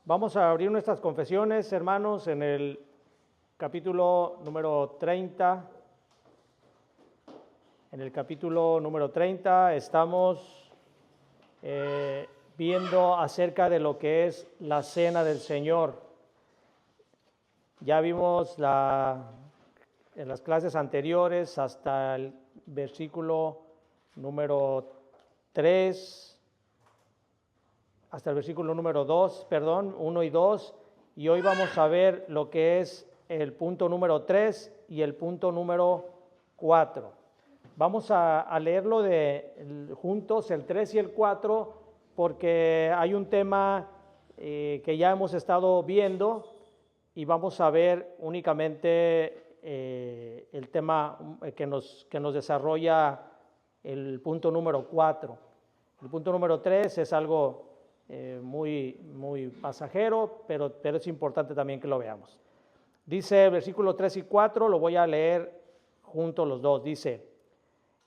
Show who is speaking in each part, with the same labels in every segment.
Speaker 1: Vamos a abrir nuestras confesiones, hermanos, en el capítulo número 30. En el capítulo número 30 estamos viendo acerca de lo que es la cena del Señor. Ya vimos en las clases anteriores hasta el versículo número 3, hasta el versículo número 2, 1 y 2, y hoy vamos a ver lo que es el punto número 3 y el punto número 4. Vamos a leerlo juntos, el 3 y el 4, porque hay un tema que ya hemos estado viendo y vamos a ver únicamente el tema que nos desarrolla el punto número 4. El punto número 3 es algo muy pasajero, pero es importante también que lo veamos. Dice el versículo 3 y 4, lo voy a leer juntos los dos. Dice: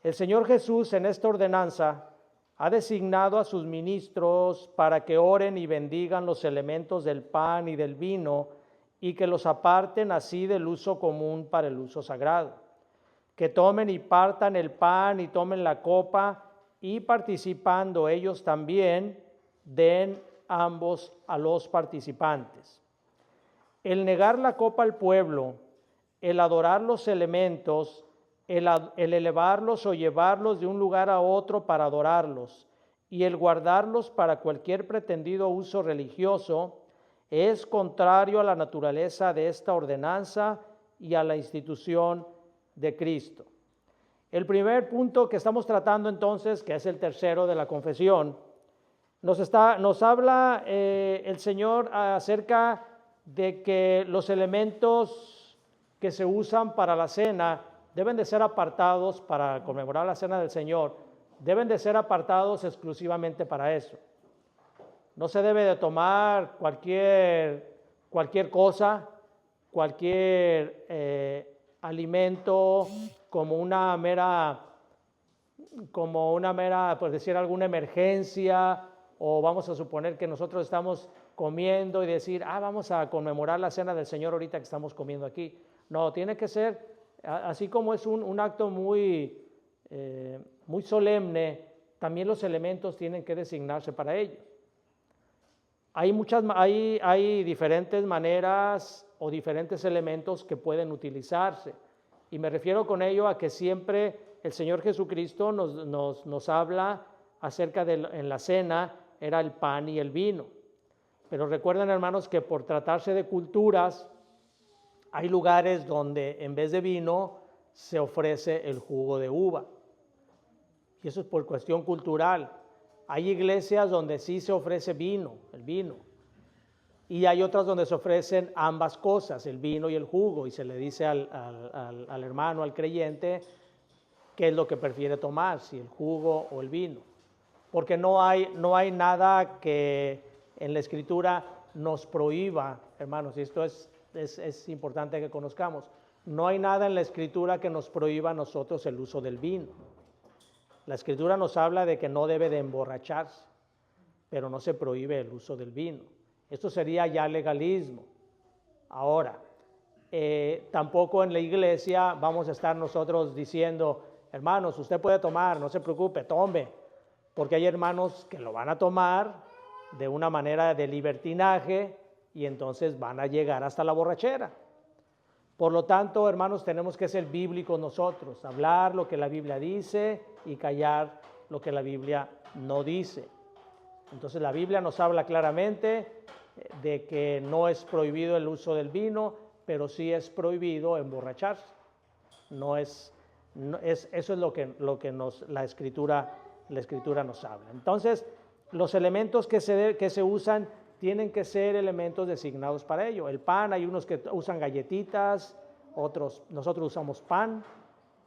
Speaker 1: el Señor Jesús en esta ordenanza ha designado a sus ministros para que oren y bendigan los elementos del pan y del vino y que los aparten así del uso común para el uso sagrado. Que tomen y partan el pan y tomen la copa y participando ellos también den ambos a los participantes. El negar la copa al pueblo, el adorar los elementos, el elevarlos o llevarlos de un lugar a otro para adorarlos y el guardarlos para cualquier pretendido uso religioso es contrario a la naturaleza de esta ordenanza y a la institución de Cristo. El primer punto que estamos tratando entonces, que es el tercero de la confesión, nos habla el Señor acerca de que los elementos que se usan para la cena deben de ser apartados para conmemorar la cena del Señor, deben de ser apartados exclusivamente para eso. No se debe de tomar cualquier cosa, cualquier alimento como una mera, por decir alguna emergencia, o vamos a suponer que nosotros estamos comiendo y decir, vamos a conmemorar la cena del Señor ahorita que estamos comiendo aquí. No, tiene que ser, así como es un acto muy solemne, también los elementos tienen que designarse para ello. Hay diferentes maneras o diferentes elementos que pueden utilizarse, y me refiero con ello a que siempre el Señor Jesucristo nos habla acerca de en la cena era el pan y el vino. Pero recuerden, hermanos, que por tratarse de culturas, hay lugares donde en vez de vino se ofrece el jugo de uva. Y eso es por cuestión cultural. Hay iglesias donde sí se ofrece el vino. Y hay otras donde se ofrecen ambas cosas, el vino y el jugo. Y se le dice al hermano, al creyente, qué es lo que prefiere tomar, si el jugo o el vino. Porque no hay nada que en la Escritura nos prohíba, hermanos, y esto es importante que conozcamos. No hay nada en la Escritura que nos prohíba a nosotros el uso del vino. La Escritura nos habla de que no debe de emborracharse, pero no se prohíbe el uso del vino. Esto sería ya legalismo. Ahora, tampoco en la iglesia vamos a estar nosotros diciendo, hermanos, usted puede tomar, no se preocupe, tome, porque hay hermanos que lo van a tomar de una manera de libertinaje y entonces van a llegar hasta la borrachera. Por lo tanto, hermanos, tenemos que ser bíblicos nosotros, hablar lo que la Biblia dice y callar lo que la Biblia no dice. Entonces la Biblia nos habla claramente de que no es prohibido el uso del vino, pero sí es prohibido emborracharse. Eso es lo que la Escritura nos habla. Entonces, los elementos que se usan tienen que ser elementos designados para ello. El pan, hay unos que usan galletitas, nosotros usamos pan,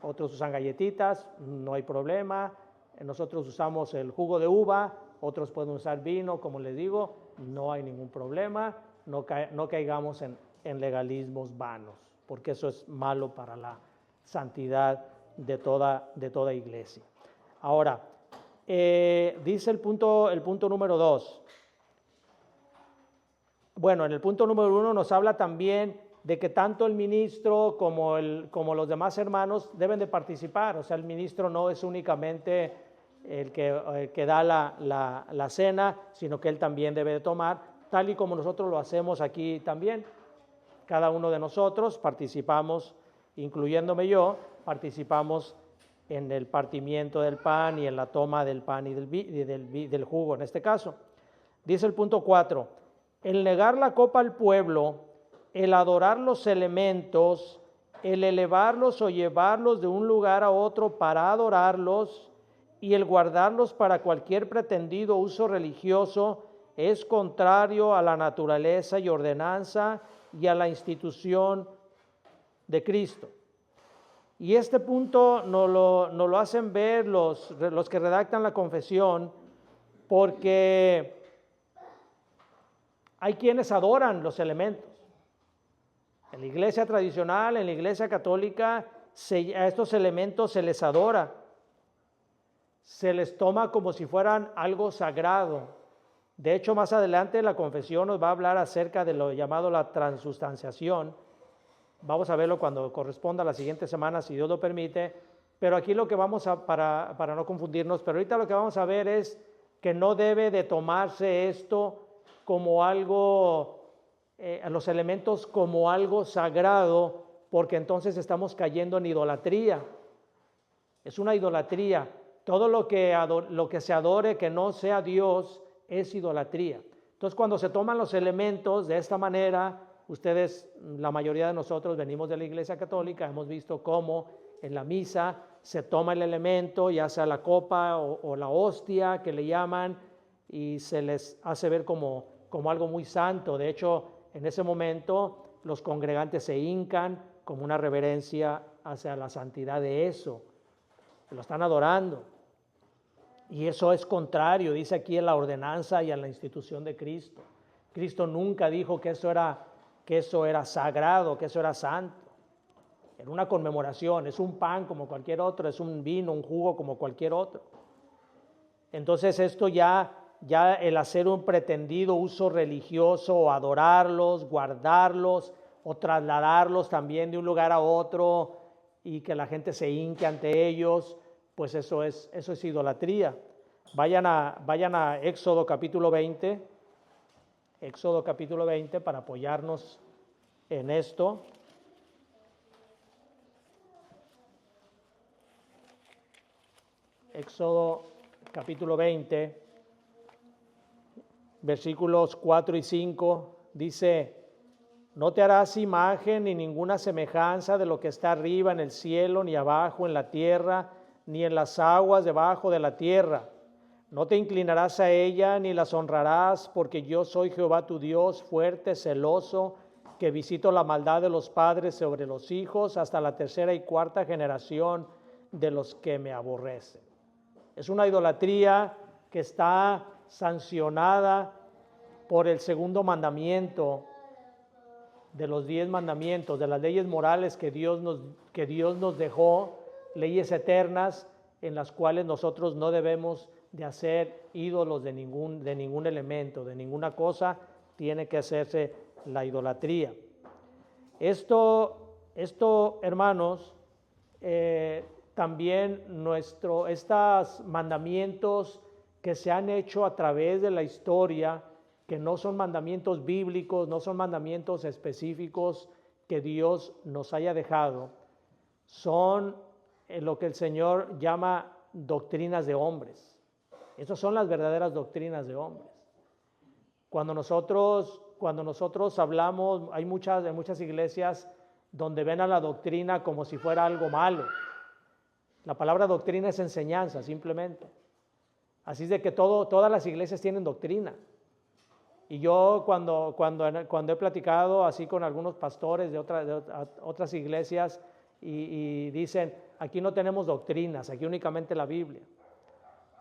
Speaker 1: otros usan galletitas, no hay problema. Nosotros usamos el jugo de uva, otros pueden usar vino, como les digo, no hay ningún problema. No caigamos en legalismos vanos, porque eso es malo para la santidad de toda iglesia. Ahora, dice el punto número 2. bueno, en el punto número 1 nos habla también de que tanto el ministro como los demás hermanos deben de participar. O sea, el ministro no es únicamente el que da la cena, sino que él también debe de tomar, tal y como nosotros lo hacemos aquí también. Cada uno de nosotros participamos, incluyéndome yo, participamos en el partimiento del pan y en la toma del pan y del jugo en este caso. Dice el punto 4, el negar la copa al pueblo, el adorar los elementos, el elevarlos o llevarlos de un lugar a otro para adorarlos y el guardarlos para cualquier pretendido uso religioso es contrario a la naturaleza y ordenanza y a la institución de Cristo. Y este punto nos lo hacen ver los que redactan la confesión, porque hay quienes adoran los elementos. En la iglesia tradicional, en la iglesia católica, a estos elementos se les adora, se les toma como si fueran algo sagrado. De hecho, más adelante la confesión nos va a hablar acerca de lo llamado la transustanciación. Vamos a verlo cuando corresponda a la siguiente semana, si Dios lo permite. Pero aquí lo que vamos a, para no confundirnos, pero ahorita lo que vamos a ver es que no debe de tomarse esto como algo, los elementos como algo sagrado, porque entonces estamos cayendo en idolatría. Es una idolatría. Todo lo que se adore que no sea Dios es idolatría. Entonces, cuando se toman los elementos de esta manera, ustedes, la mayoría de nosotros venimos de la Iglesia Católica, hemos visto cómo en la misa se toma el elemento, ya sea la copa o la hostia que le llaman, y se les hace ver como algo muy santo. De hecho, en ese momento los congregantes se hincan como una reverencia hacia la santidad de eso. Lo están adorando. Y eso es contrario, dice aquí, a la ordenanza y a la institución de Cristo. Cristo nunca dijo que eso era sagrado, que eso era santo. Era una conmemoración, es un pan como cualquier otro, es un vino, un jugo como cualquier otro. Entonces esto ya el hacer un pretendido uso religioso, o adorarlos, guardarlos, o trasladarlos también de un lugar a otro y que la gente se hinque ante ellos, pues eso es idolatría. Vayan a Éxodo capítulo 20, Éxodo capítulo 20 para apoyarnos en esto. Éxodo capítulo 20, versículos 4 y 5, dice: no te harás imagen ni ninguna semejanza de lo que está arriba en el cielo, ni abajo en la tierra, ni en las aguas debajo de la tierra. No te inclinarás a ella, ni las honrarás, porque yo soy Jehová tu Dios, fuerte, celoso, que visito la maldad de los padres sobre los hijos, hasta la tercera y cuarta generación de los que me aborrecen. Es una idolatría que está sancionada por el segundo mandamiento de los 10 mandamientos, de las leyes morales que Dios nos dejó, leyes eternas en las cuales nosotros no debemos de hacer ídolos de ningún elemento, de ninguna cosa tiene que hacerse la idolatría. Esto hermanos, también estos mandamientos que se han hecho a través de la historia, que no son mandamientos bíblicos, no son mandamientos específicos que Dios nos haya dejado, son lo que el Señor llama doctrinas de hombres. Esas son las verdaderas doctrinas de hombres. Cuando nosotros hablamos, hay muchas iglesias donde ven a la doctrina como si fuera algo malo. La palabra doctrina es enseñanza, simplemente. Así es de que todas las iglesias tienen doctrina. Y yo cuando he platicado así con algunos pastores de otras iglesias y dicen, aquí no tenemos doctrinas, aquí únicamente la Biblia.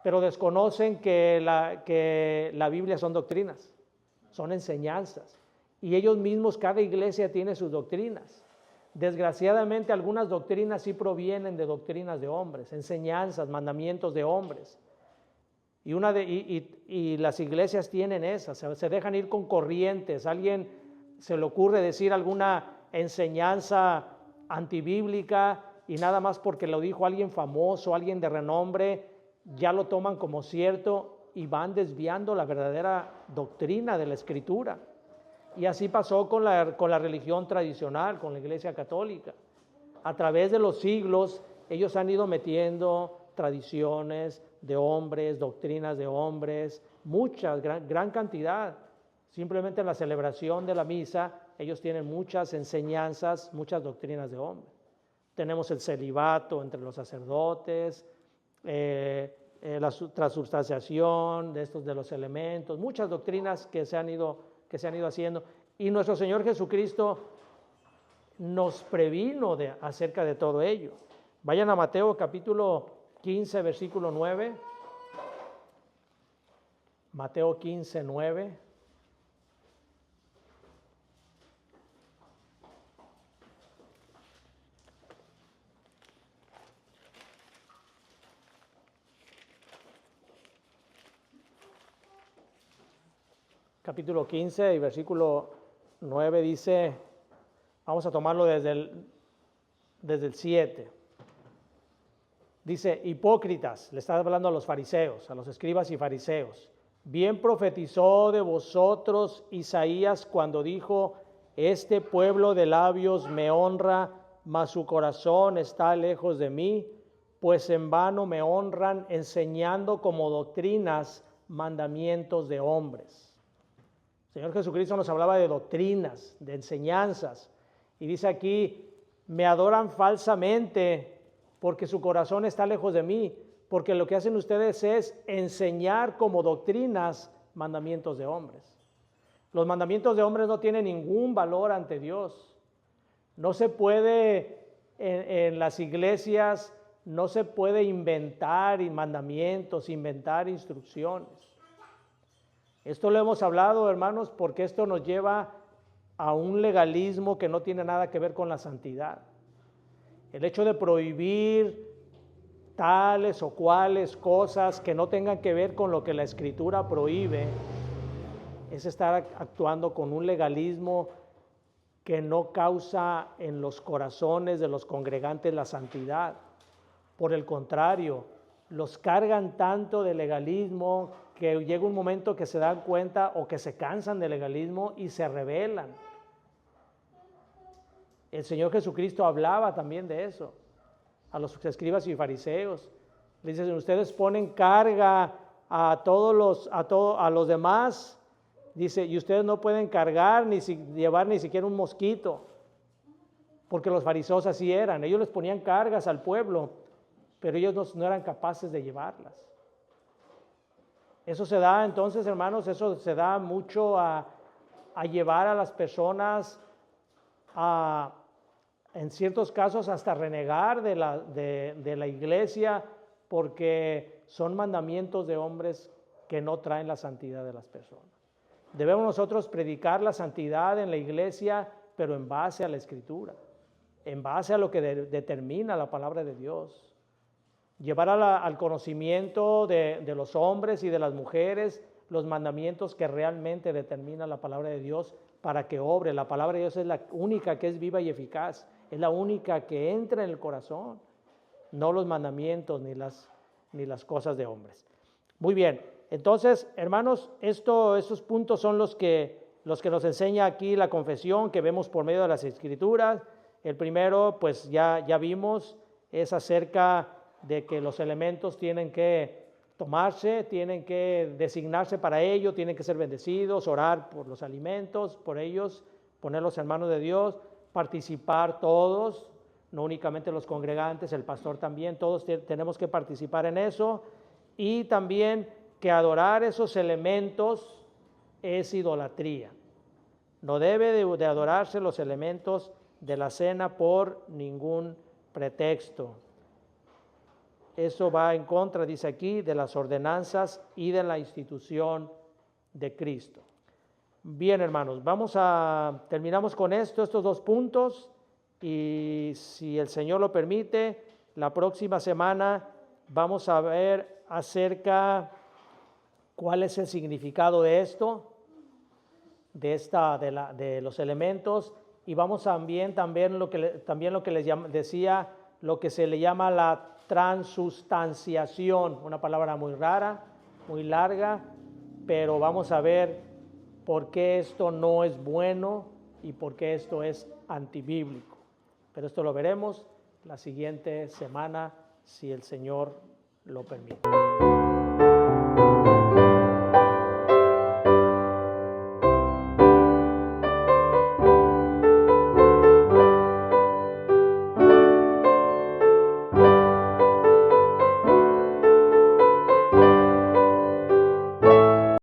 Speaker 1: Pero desconocen que la Biblia son doctrinas, son enseñanzas. Y ellos mismos, cada iglesia tiene sus doctrinas. Desgraciadamente algunas doctrinas sí provienen de doctrinas de hombres, enseñanzas, mandamientos de hombres. Y las iglesias tienen esas, se dejan ir con corrientes. Alguien se le ocurre decir alguna enseñanza antibíblica y nada más porque lo dijo alguien famoso, alguien de renombre, ya lo toman como cierto y van desviando la verdadera doctrina de la Escritura. Y así pasó con la religión tradicional, con la Iglesia Católica. A través de los siglos, ellos han ido metiendo tradiciones de hombres, doctrinas de hombres, muchas, gran cantidad. Simplemente en la celebración de la misa, ellos tienen muchas enseñanzas, muchas doctrinas de hombres. Tenemos el celibato entre los sacerdotes, la transubstanciación de los elementos, muchas doctrinas que se han ido haciendo. Y nuestro Señor Jesucristo nos previno acerca de todo ello. Vayan a Mateo capítulo 15, versículo 9. Mateo 15, 9. Capítulo 15 y versículo 9 dice, vamos a tomarlo desde el 7. Dice, hipócritas, le está hablando a los fariseos, a los escribas y fariseos. Bien profetizó de vosotros Isaías cuando dijo, este pueblo de labios me honra, mas su corazón está lejos de mí, pues en vano me honran enseñando como doctrinas mandamientos de hombres. El Señor Jesucristo nos hablaba de doctrinas, de enseñanzas, y dice aquí, me adoran falsamente porque su corazón está lejos de mí, porque lo que hacen ustedes es enseñar como doctrinas mandamientos de hombres. Los mandamientos de hombres no tienen ningún valor ante Dios. No se puede, en las iglesias, no se puede inventar mandamientos, inventar instrucciones. Esto lo hemos hablado, hermanos, porque esto nos lleva a un legalismo que no tiene nada que ver con la santidad. El hecho de prohibir tales o cuales cosas que no tengan que ver con lo que la Escritura prohíbe es estar actuando con un legalismo que no causa en los corazones de los congregantes la santidad. Por el contrario, los cargan tanto de legalismo que llega un momento que se dan cuenta o que se cansan del legalismo y se rebelan. El Señor Jesucristo hablaba también de eso a los escribas y fariseos. Les dicen, ustedes ponen carga a los demás, dice, y ustedes no pueden cargar llevar ni siquiera un mosquito, porque los fariseos así eran. Ellos les ponían cargas al pueblo, pero ellos no eran capaces de llevarlas. Eso se da entonces, hermanos, eso se da mucho a llevar a las personas en ciertos casos hasta renegar de la iglesia, porque son mandamientos de hombres que no traen la santidad de las personas. Debemos nosotros predicar la santidad en la iglesia, pero en base a la Escritura, en base a lo que determina la palabra de Dios. Llevar al conocimiento de los hombres y de las mujeres los mandamientos que realmente determina la palabra de Dios para que obre. La palabra de Dios es la única que es viva y eficaz, es la única que entra en el corazón, no los mandamientos ni las cosas de hombres. Muy bien, entonces, hermanos, estos puntos son los que nos enseña aquí la confesión que vemos por medio de las Escrituras. El primero, pues ya vimos, es acerca de que los elementos tienen que tomarse, tienen que designarse para ello, tienen que ser bendecidos, orar por los alimentos, por ellos, ponerlos en manos de Dios, participar todos, no únicamente los congregantes, el pastor también, todos tenemos que participar en eso, y también que adorar esos elementos es idolatría. No debe de adorarse los elementos de la cena por ningún pretexto. Eso va en contra, dice aquí, de las ordenanzas y de la institución de Cristo. Bien, hermanos, terminamos con estos dos puntos, y si el Señor lo permite, la próxima semana vamos a ver acerca ¿Cuál es el significado de esto? De los elementos, y vamos también lo que les decía, lo que se le llama la transustanciación, una palabra muy rara, muy larga, pero vamos a ver por qué esto no es bueno y por qué esto es antibíblico. Pero esto lo veremos la siguiente semana, si el Señor lo permite.